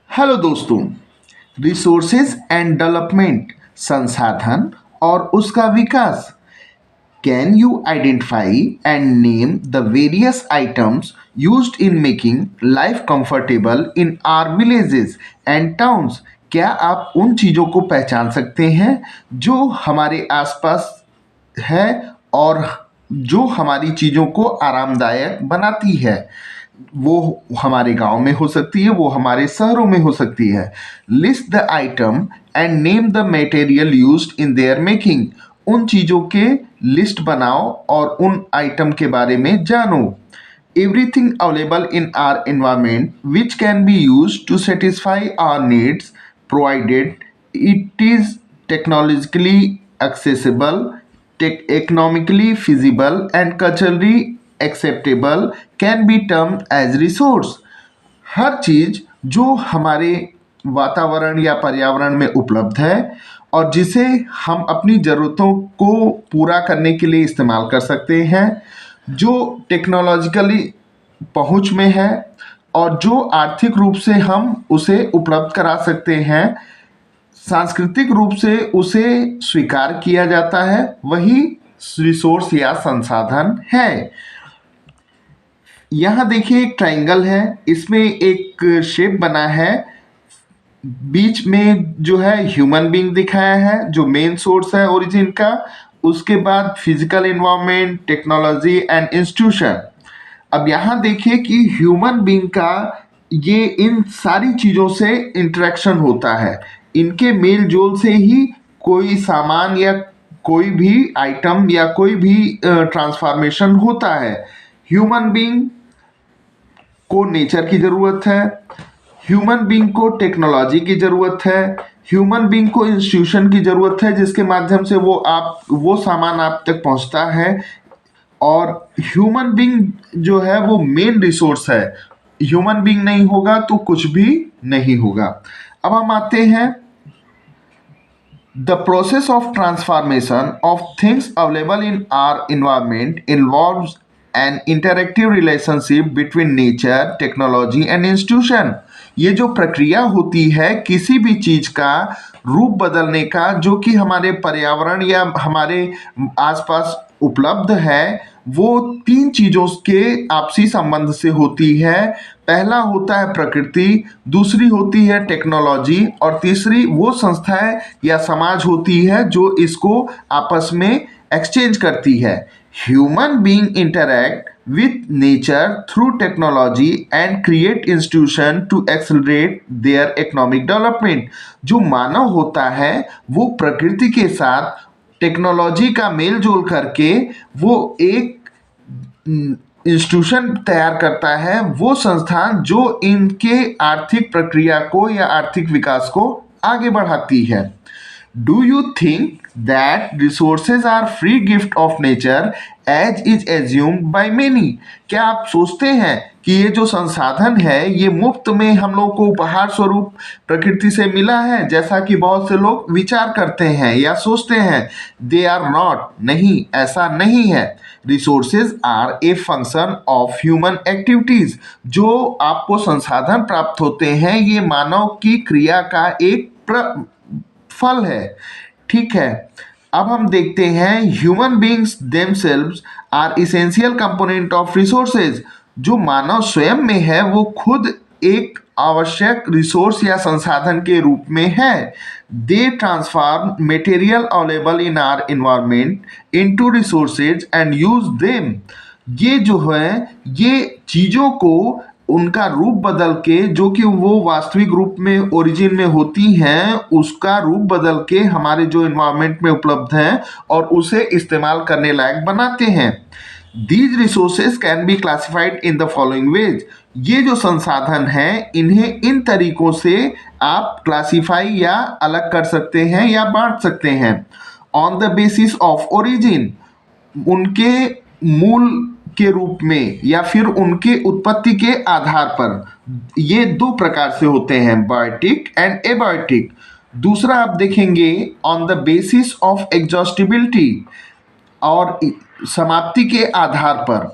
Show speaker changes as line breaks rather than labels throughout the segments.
Hello दोस्तों। Resources and development संसाधन और उसका विकास। Can you identify and name the various items used in making life comfortable in our villages and towns? क्या आप उन चीज़ों को पहचान सकते हैं जो हमारे आसपास है और जो हमारी चीज़ों को आरामदायक बनाती है? वो हमारे गांव में हो सकती है, वो हमारे शहरों में हो सकती है। List the item and name the material used in their making. उन चीज़ों के लिस्ट बनाओ और उन आइटम के बारे में जानो। Everything available in our environment which can be used to satisfy our needs provided it is technologically accessible, economically feasible and culturally acceptable can be termed as resource। हर चीज जो हमारे वातावरण या पर्यावरण में उपलब्ध है और जिसे हम अपनी ज़रूरतों को पूरा करने के लिए इस्तेमाल कर सकते हैं, जो टेक्नोलॉजिकली पहुंच में है और जो आर्थिक रूप से हम उसे उपलब्ध करा सकते हैं, सांस्कृतिक रूप से उसे स्वीकार किया जाता है, वही रिसोर्स या संसाधन है। यहाँ देखिए एक ट्रायंगल है, इसमें एक शेप बना है, बीच में जो है ह्यूमन बीइंग दिखाया है जो मेन सोर्स है ओरिजिन का। उसके बाद physical environment, technology and institution. अब यहाँ देखिए कि ह्यूमन बीइंग का ये इन सारी चीज़ों से इंटरेक्शन होता है, इनके मेल जोल से ही कोई सामान या कोई भी आइटम या कोई भी ट्रांसफॉर्मेशन होता है। ह्यूमन बीइंग को नेचर की ज़रूरत है, ह्यूमन बीइंग को टेक्नोलॉजी की ज़रूरत है, ह्यूमन बीइंग को इंस्टीट्यूशन की ज़रूरत है जिसके माध्यम से वो सामान आप तक पहुंचता है, और ह्यूमन बीइंग जो है वो मेन रिसोर्स है। ह्यूमन बीइंग नहीं होगा तो कुछ भी नहीं होगा। अब हम आते हैं, the process of transformation of things available in our environment involves an interactive relationship between nature, technology and institution. ये जो प्रक्रिया होती है किसी भी चीज़ का रूप बदलने का, जो कि हमारे पर्यावरण या हमारे आसपास उपलब्ध है, वो तीन चीज़ों के आपसी संबंध से होती है। पहला होता है प्रकृति, दूसरी होती है टेक्नोलॉजी और तीसरी वो संस्थाएं या समाज होती है जो इसको आपस में एक्सचेंज करती है। Human being interact with nature through technology and create institution to accelerate their economic development। जो मानव होता है वो प्रकृति के साथ टेक्नोलॉजी का मेल जोल करके वो एक इंस्टीट्यूशन तैयार करता है, वो संस्थान जो इनके आर्थिक प्रक्रिया को या आर्थिक विकास को आगे बढ़ाती है। Do you think that resources are free gift of nature as is assumed by many? क्या आप सोचते हैं कि ये जो संसाधन है ये मुफ्त में हम लोग को उपहार स्वरूप प्रकृति से मिला है, जैसा कि बहुत से लोग विचार करते हैं या सोचते हैं? दे आर नॉट, नहीं, ऐसा नहीं है। Resources are a function of human activities. जो आपको संसाधन प्राप्त होते हैं ये मानव की क्रिया का एक फल है। ठीक है, अब हम देखते हैं human beings themselves are essential component of resources. जो मानव स्वयं में है वो खुद एक आवश्यक रिसोर्स या संसाधन के रूप में है। They transform material available in our environment into resources and use them. ये जो है ये चीज़ों को उनका रूप बदल के, जो कि वो वास्तविक रूप में ओरिजिन में होती हैं, उसका रूप बदल के हमारे जो इन्वायरमेंट में उपलब्ध हैं और उसे इस्तेमाल करने लायक बनाते हैं। These resources can be classified in the following veg. ये जो संसाधन हैं इन्हें इन तरीकों से आप क्लासीफाई या अलग कर सकते हैं या बांट सकते हैं। On the basis of origin, उनके मूल के रूप में या फिर उनके उत्पत्ति के आधार पर। ये दो प्रकार से होते हैं, बायोटिक एंड एबायोटिक। दूसरा आप देखेंगे on the basis of exhaustibility, और समाप्ति के आधार पर।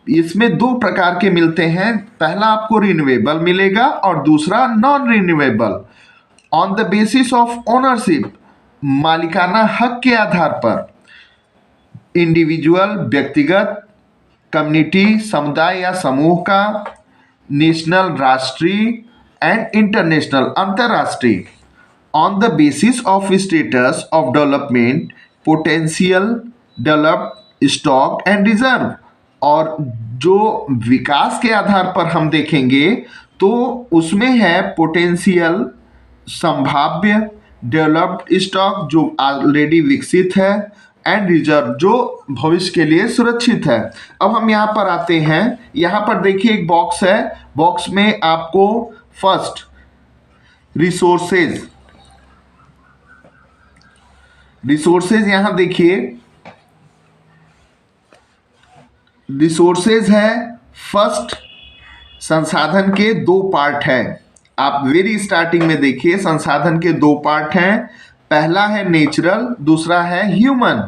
इसमें दो प्रकार के मिलते हैं, पहला आपको रिन्यूएबल मिलेगा और दूसरा non renewable. On the basis of ownership, मालिकाना हक के आधार पर, इंडिविजुअल व्यक्तिगत, कम्युनिटी समुदाय या समूह का, नेशनल राष्ट्रीय एंड इंटरनेशनल अंतरराष्ट्रीय। On the basis of status of development, potential developed stock and reserve. और जो विकास के आधार पर हम देखेंगे तो उसमें है पोटेंशियल, संभाव्य, डेवलप्ड स्टॉक जो ऑलरेडी विकसित है, एंड रिजर्व जो भविष्य के लिए सुरक्षित है। अब हम यहाँ पर आते हैं, यहाँ पर देखिए एक बॉक्स है, बॉक्स में आपको फर्स्ट रिसोर्सेज, रिसोर्सेज यहाँ देखिए, रिसोर्सेज है फर्स्ट, संसाधन के दो पार्ट है। आप वेरी स्टार्टिंग में देखिए संसाधन के दो पार्ट हैं, पहला है नेचुरल, दूसरा है ह्यूमन,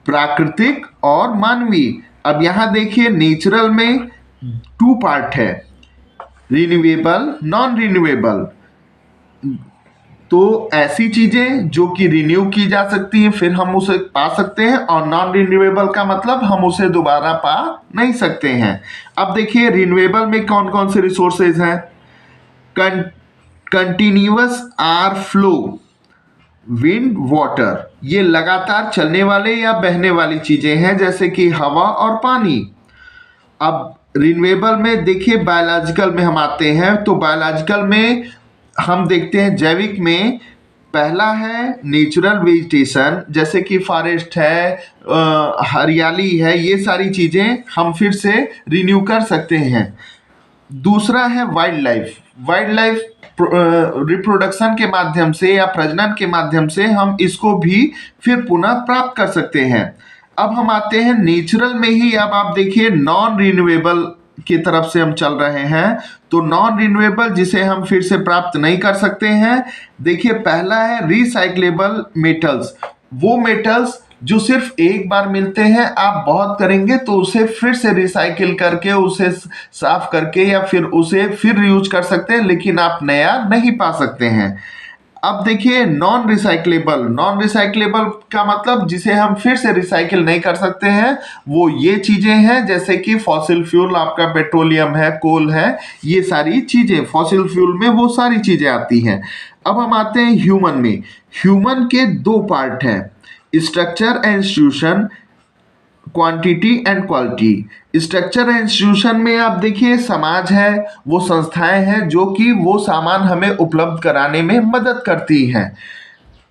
प्राकृतिक और मानवीय। अब यहां देखिए नेचुरल में टू पार्ट है, रिन्यूएबल, नॉन रिन्यूएबल। तो ऐसी चीजें जो कि रिन्यू की जा सकती हैं फिर हम उसे पा सकते हैं, और नॉन रिन्यूएबल का मतलब हम उसे दोबारा पा नहीं सकते हैं। अब देखिए रिन्यूएबल में कौन कौन से रिसोर्सेज हैं, continuous or flow, wind, water, ये लगातार चलने वाले या बहने वाली चीजें हैं जैसे कि हवा और पानी। अब रिन्यूएबल में देखिए बायोलॉजिकल में हम आते हैं, तो बायोलॉजिकल में हम देखते हैं जैविक में पहला है नेचुरल वेजिटेशन, जैसे कि फॉरेस्ट है, हरियाली है, ये सारी चीजें हम फिर से रिन्यू कर सकते हैं। दूसरा है wild life, wild life reproduction के माध्यम से या प्रजनन के माध्यम से हम इसको भी फिर पुनः प्राप्त कर सकते हैं। अब हम आते हैं नेचुरल में ही, अब आप देखिए नॉन रिन्यूएबल की तरफ से हम चल रहे हैं। तो नॉन रिन्यूएबल जिसे हम फिर से प्राप्त नहीं कर सकते हैं, देखिए पहला है रिसाइक्लेबल मेटल्स, वो मेटल्स जो सिर्फ एक बार मिलते हैं, आप बहुत करेंगे तो उसे फिर से रिसाइकिल करके उसे साफ करके या फिर उसे फिर यूज कर सकते हैं, लेकिन आप नया नहीं पा सकते हैं। अब देखिए नॉन रिसाइक्लेबल, नॉन रिसाइक्लेबल का मतलब जिसे हम फिर से रिसाइकिल नहीं कर सकते हैं, वो ये चीजें हैं जैसे कि फॉसिल फ्यूल, आपका पेट्रोलियम है, कोल है, ये सारी चीजें फॉसिल फ्यूल में वो सारी चीजें आती हैं। अब हम आते हैं ह्यूमन में, ह्यूमन के दो पार्ट हैं, structure and institution, quantity and quality. Structure and institution में आप देखिए समाज है, वो संस्थाएं हैं जो कि वो सामान हमें उपलब्ध कराने में मदद करती हैं,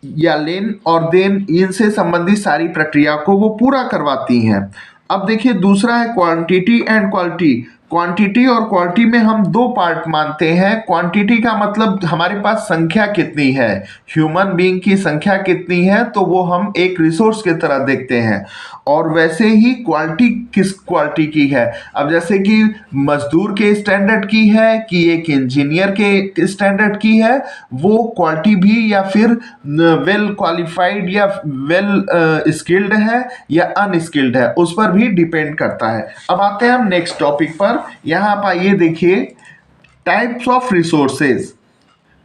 या लेन और देन इनसे संबंधित सारी प्रक्रिया को वो पूरा करवाती हैं। अब देखिए दूसरा है क्वांटिटी एंड क्वालिटी। क्वांटिटी और क्वालिटी में हम दो पार्ट मानते हैं। क्वांटिटी का मतलब हमारे पास संख्या कितनी है, ह्यूमन बीइंग की संख्या कितनी है, तो वो हम एक रिसोर्स की तरह देखते हैं। और वैसे ही क्वालिटी किस क्वालिटी की है, अब जैसे कि मजदूर के स्टैंडर्ड की है कि एक इंजीनियर के स्टैंडर्ड की है, वो क्वालिटी भी या फिर वेल क्वालिफाइड या वेल स्किल्ड है या अनस्किल्ड है, उस पर भी डिपेंड करता है। अब आते हैं हम नेक्स्ट टॉपिक पर। यहाँ आप आइए देखिए टाइप्स ऑफ रिसोर्सेज,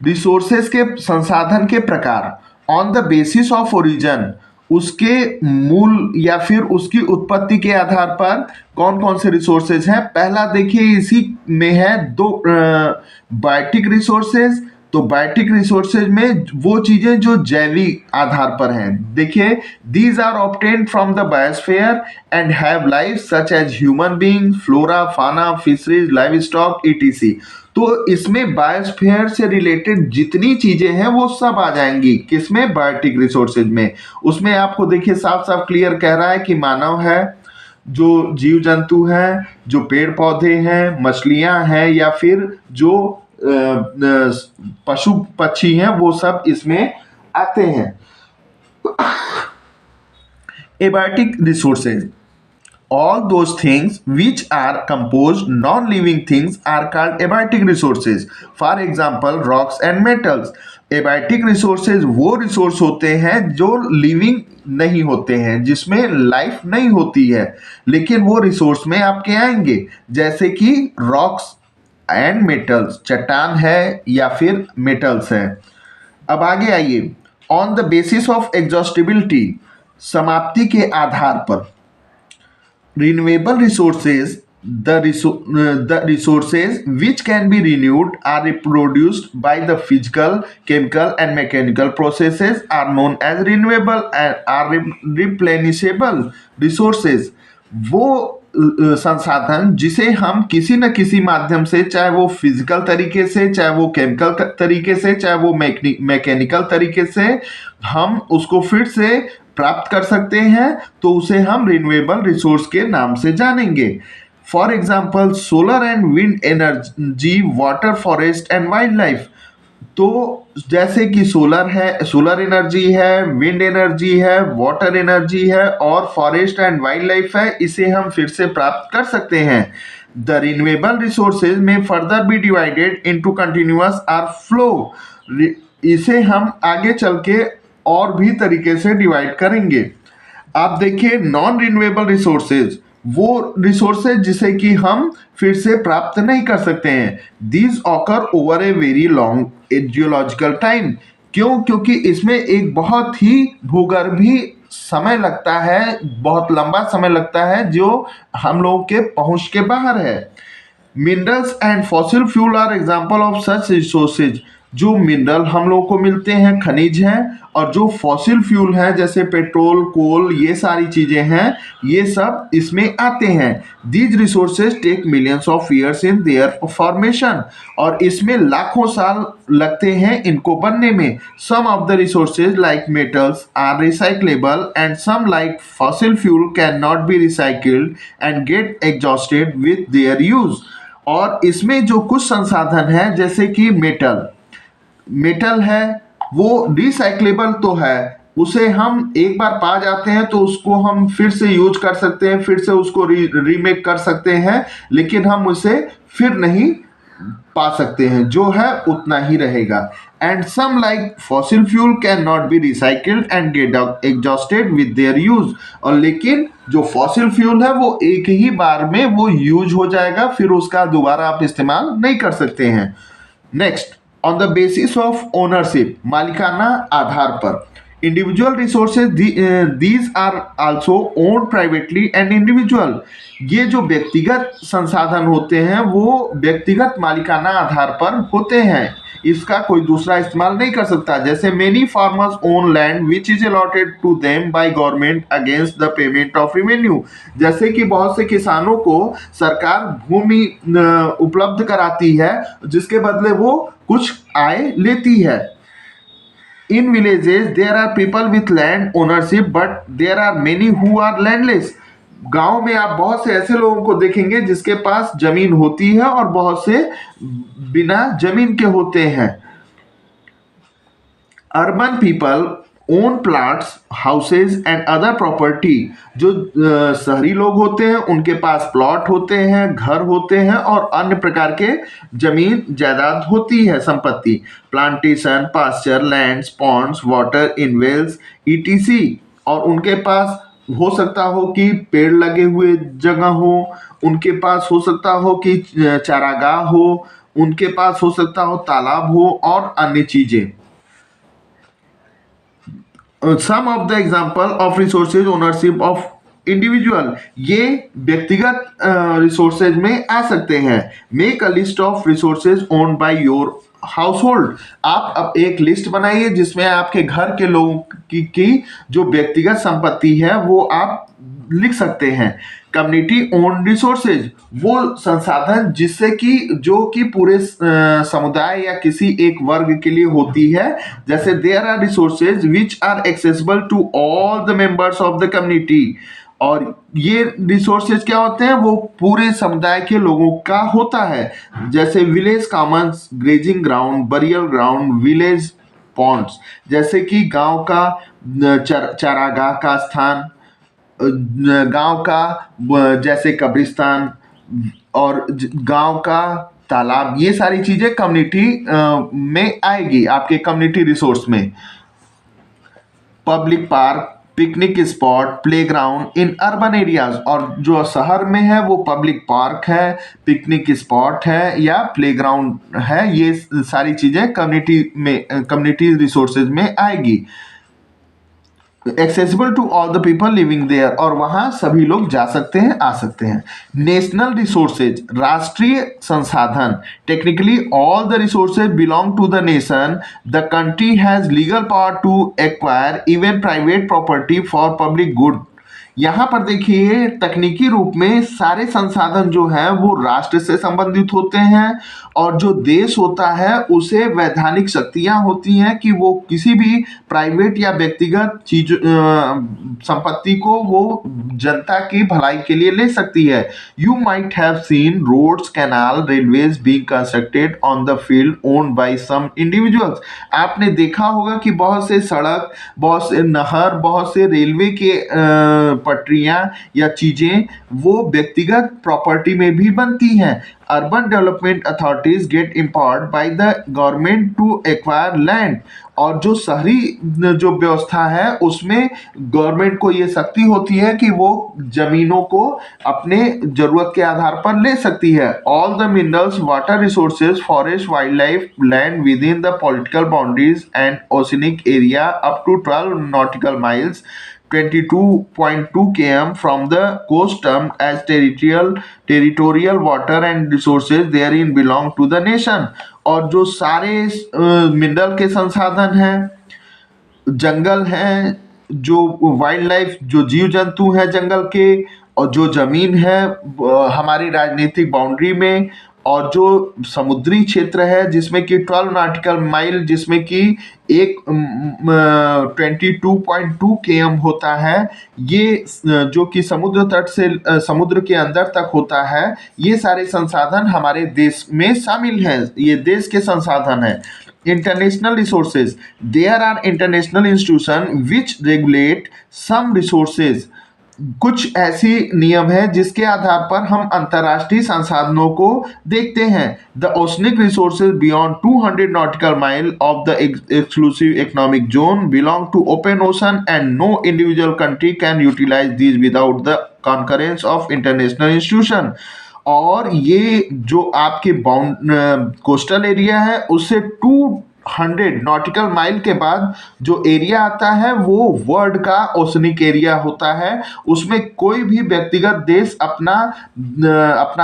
रिसोर्सेज के संसाधन के प्रकार। On the basis of origin, उसके मूल या फिर उसकी उत्पत्ति के आधार पर कौन कौन से रिसोर्सेज हैं। पहला देखिए इसी में है दो बायोटिक रिसोर्सेज। तो बायोटिक रिसोर्सेज में वो चीजें जो जैविक आधार पर हैं, देखिए these are obtained from the biosphere and have life such as human being, flora, fauna, fisheries, livestock, ETC. तो इसमें बायोस्फीयर से रिलेटेड जितनी चीजें हैं वो सब आ जाएंगी, किसमें, बायोटिक रिसोर्सेज में। उसमें आपको देखिए साफ साफ क्लियर कह रहा है कि मानव है, जो जीव जंतु हैं, जो पेड़ पौधे हैं, मछलियां हैं, या फिर जो पशु पक्षी हैं, वो सब इसमें आते हैं। Abiotic resources, all those things which are composed non-living things are called abiotic resources. For example, rocks and metals. abiotic resources वो रिसोर्स होते हैं जो लिविंग नहीं होते हैं, जिसमें लाइफ नहीं होती है, लेकिन वो रिसोर्स में आपके आएंगे, जैसे कि रॉक्स एंड मेटल्स, चट्टान है या फिर मेटल्स है। अब आगे आइए, on the basis of exhaustibility, समाप्ति के आधार पर। renewable resources, the resources which can be renewed are reproduced by the physical, chemical and mechanical processes are known as renewable and are replenishable resources। वो संसाधन जिसे हम किसी न किसी माध्यम से, चाहे वो फिजिकल तरीके से, चाहे वो केमिकल तरीके से, चाहे वो मैकेनिकल तरीके से, हम उसको फिर से प्राप्त कर सकते हैं, तो उसे हम रिन्यूएबल रिसोर्स के नाम से जानेंगे। For example, solar and wind energy, water, forest and wild life. तो जैसे कि सोलर एनर्जी है, विंड एनर्जी है, वाटर एनर्जी है और फॉरेस्ट एंड वाइल्ड लाइफ है, इसे हम फिर से प्राप्त कर सकते हैं। The renewable resources may further be divided into continuous or flow. इसे हम आगे चल के और भी तरीके से डिवाइड करेंगे। आप देखिए, नॉन रिन्यूएबल रिसोर्सेज वो रिसोर्सेज जिसे कि हम फिर से प्राप्त नहीं कर सकते हैं। These occur over a very long geological time. क्यों? क्योंकि इसमें एक बहुत ही भूगर्भी समय लगता है, बहुत लंबा समय लगता है, जो हम लोगों के पहुंच के बाहर है। Minerals and fossil fuel are example of such resources. जो मिनरल हम लोगों को मिलते हैं, खनिज हैं, और जो फॉसिल फ्यूल हैं जैसे पेट्रोल, कोल, ये सारी चीजें हैं, ये सब इसमें आते हैं। These resources take millions of years in their formation. और इसमें लाखों साल लगते हैं इनको बनने में। Some of the resources like metals are recyclable and some like fossil fuel can not be recycled and get exhausted with their use. और इसमें जो कुछ संसाधन है, जैसे कि मेटल है, वो रिसाइक्लेबल तो है, उसे हम एक बार पा जाते हैं तो उसको हम फिर से यूज कर सकते हैं, फिर से उसको रीमेक कर सकते हैं, लेकिन हम उसे फिर नहीं पा सकते हैं, जो है उतना ही रहेगा। And some like fossil fuel can not be recycled and get exhausted with their use. और लेकिन जो फॉसिल फ्यूल है वो एक ही बार में वो यूज हो जाएगा, फिर उसका दोबारा आप इस्तेमाल नहीं कर सकते हैं। Next, on the basis of ownership, मालिकाना आधार पर। Individual resources these are also owned privately and individual. ये जो व्यक्तिगत संसाधन होते हैं वो व्यक्तिगत मालिकाना आधार पर होते हैं, इसका कोई दूसरा इस्तेमाल नहीं कर सकता। जैसे many farmers own land which is allotted to them by government against the payment of revenue. जैसे कि बहुत से किसानों को सरकार भूमि उपलब्ध कराती है, जिसके बदले वो कुछ आय लेती है। In villages, there are people with land ownership, but there are many who are landless. गांव में आप बहुत से ऐसे लोगों को देखेंगे जिसके पास जमीन होती है और बहुत से बिना जमीन के होते हैं। Urban people own plots, houses and other property. जो शहरी लोग होते हैं उनके पास प्लॉट होते हैं, घर होते हैं और अन्य प्रकार के जमीन जायदाद होती है, संपत्ति। Plantation, pasture lands, ponds, water in wells, ETC. और उनके पास हो सकता हो कि पेड़ लगे हुए जगह हो, उनके पास हो सकता हो कि चारागाह हो, उनके पास हो सकता हो तालाब हो और अन्य चीजें। Some of the example of resources ownership of individual, ये व्यक्तिगत रिसोर्सेज में आ सकते हैं। Make a list of resources owned by your household. आप अब एक लिस्ट बनाइए जिसमें आपके घर के लोगों की जो व्यक्तिगत संपत्ति है वो आप लिख सकते हैं। कम्युनिटी ओन रिसोर्सेज, वो संसाधन जिससे कि जो कि पूरे समुदाय या किसी एक वर्ग के लिए होती है। जैसे there are resources which are accessible to all the members of the community. और ये रिसोर्सेज क्या होते हैं? वो पूरे समुदाय के लोगों का होता है। जैसे village commons, grazing ground, burial ground, village ponds. जैसे कि गांव का चारागाह का स्थान, गांव का जैसे कब्रिस्तान और गांव का तालाब, ये सारी चीजें कम्युनिटी में आएगी, आपके कम्युनिटी रिसोर्स में। Public park, picnic spot, playground in urban areas, और जो शहर में है वो पब्लिक पार्क है, पिकनिक स्पॉट है या प्लेग्राउंड है, ये सारी चीजें कम्युनिटी में, कम्युनिटी रिसोर्सेज में आएगी। Accessible to all the people living there, और वहां सभी लोग जा सकते हैं, आ सकते हैं। नेशनल रिसोर्सेज, राष्ट्रीय संसाधन, technically all the resources belong to the nation, the country has legal power to acquire even private property for public good. यहाँ पर देखिए तकनीकी रूप में सारे संसाधन जो है वो राष्ट्र से संबंधित होते हैं, और जो देश होता है उसे वैधानिक शक्तियां होती हैं कि वो किसी भी प्राइवेट या व्यक्तिगत चीज संपत्ति को वो जनता की भलाई के लिए ले सकती है। You might have seen roads, canal, railways being constructed on the field owned by some individuals. आपने देखा होगा कि बहुत से सड़क, बहुत से नहर, बहुत से रेलवे के पटरियां या चीजें वो व्यक्तिगत प्रॉपर्टी में भी बनती हैं। Urban development authorities get empowered by the government to acquire land, और जो शहरी जो व्यवस्था है उसमें गवर्नमेंट को ये शक्ति होती है कि वो जमीनों को अपने जरूरत के आधार पर ले सकती है। All the minerals, water resources, forest, wildlife, land within the political boundaries and oceanic area up to 12 nautical miles 22.2 km from the coast termed as territorial water and resources therein belong to the nation। और जो सारे mineral के संसाधन हैं, जंगल हैं, जो wild life, जो जीव जंतु हैं जंगल के, और जो जमीन है हमारी राजनीतिक बाउंड्री में, और जो समुद्री क्षेत्र है जिसमें कि 12 nautical mile, जिसमें कि एक 22.2 km होता है, ये जो कि समुद्र तट से समुद्र के अंदर तक होता है, ये सारे संसाधन हमारे देश में शामिल हैं, ये देश के संसाधन हैं। International resources, there are international institution which regulate some resources. कुछ ऐसी नियम है जिसके आधार पर हम अंतर्राष्ट्रीय संसाधनों को देखते हैं। The oceanic resources beyond 200 nautical mile of the exclusive economic zone belong to open ocean and no individual country can utilise these without the concurrence of international institution. और ये जो आपके कोस्टल एरिया है उससे 200 nautical mile के बाद जो area आता है वो वर्ल्ड का ओशनिक एरिया होता है। उसमें कोई भी व्यक्तिगत देश अपना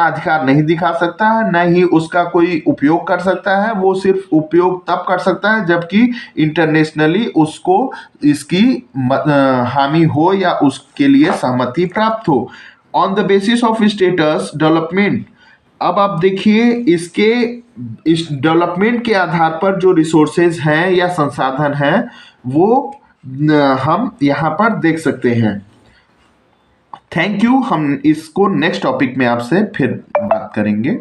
अधिकार नहीं दिखा सकता है, न ही उसका कोई उपयोग कर सकता है। वो सिर्फ उपयोग तब कर सकता है जबकि इंटरनेशनली उसको इसकी हामी हो या उसके लिए सहमति प्राप्त हो। On the basis of status development, अब आप देखिए इस डेवलपमेंट के आधार पर जो रिसोर्सेज हैं या संसाधन हैं वो हम यहाँ पर देख सकते हैं। Thank you. हम इसको नेक्स्ट टॉपिक में आपसे फिर बात करेंगे।